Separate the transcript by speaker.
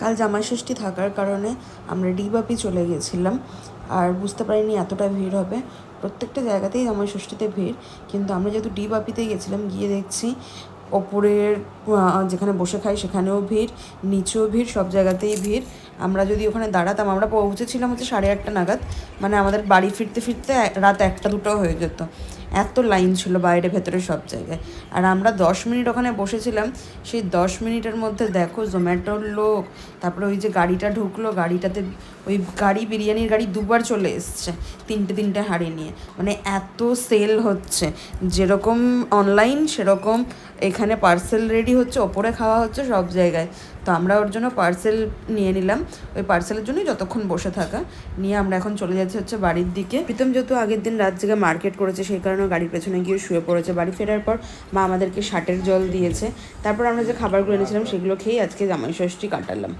Speaker 1: কাল জামাইষষ্ঠী থাকার কারণে আমরা ডিবাপি চলে গেছিলাম, আর বুঝতে পারিনি এতটা ভিড় হবে। প্রত্যেকটা জায়গাতেই জামাইষষ্ঠীতে ভিড়, কিন্তু আমরা যেহেতু ডিবাপিতে গেছিলাম, গিয়ে দেখছি ওপরের যেখানে বসে খাই সেখানেও ভিড়, নিচেও ভিড়, সব জায়গাতেই ভিড়। আমরা যদি ওখানে দাঁড়াতাম, আমরা পৌঁছেছিলাম 8:30 নাগাদ, মানে আমাদের বাড়ি ফিরতে ফিরতে রাত 1-2 হয়ে যেত। এত লাইন ছিল বাইরে ভেতরে সব জায়গায়। আর আমরা 10 মিনিট ওখানে বসেছিলাম, সেই 10 মিনিটের মধ্যে দেখো জোম্যাটোর লোক, তারপরে ওই যে গাড়িটা ঢুকলো, গাড়িটাতে ওই বিরিয়ানির গাড়ি দুবার চলে এসছে, তিনটে হাঁড়ি নিয়ে। মানে এত সেল হচ্ছে, যেরকম অনলাইন সেরকম এখানে পার্সেল রেডি হচ্ছে, ওপরে খাওয়া হচ্ছে সব জায়গায়। তো আমরা ওর জন্য পার্সেল নিয়ে নিলাম, ওই পার্সেলের জন্যই যতক্ষণ বসে থাকা। নিয়ে আমরা এখন চলে যাচ্ছি হচ্ছে বাড়ির দিকে। প্রীতম যেহেতু আগের দিন রাত জেগে মার্কেট করেছে, সেই কারণে গাড়ির পেছনে গিয়ে শুয়ে পড়েছে। বাড়ি ফেরার পর মা আমাদেরকে শাটের জল দিয়েছে, তারপর আমরা যে খাবারগুলো এনেছিলাম সেগুলো খেয়েই আজকে জামাইষষ্ঠী কাটালাম।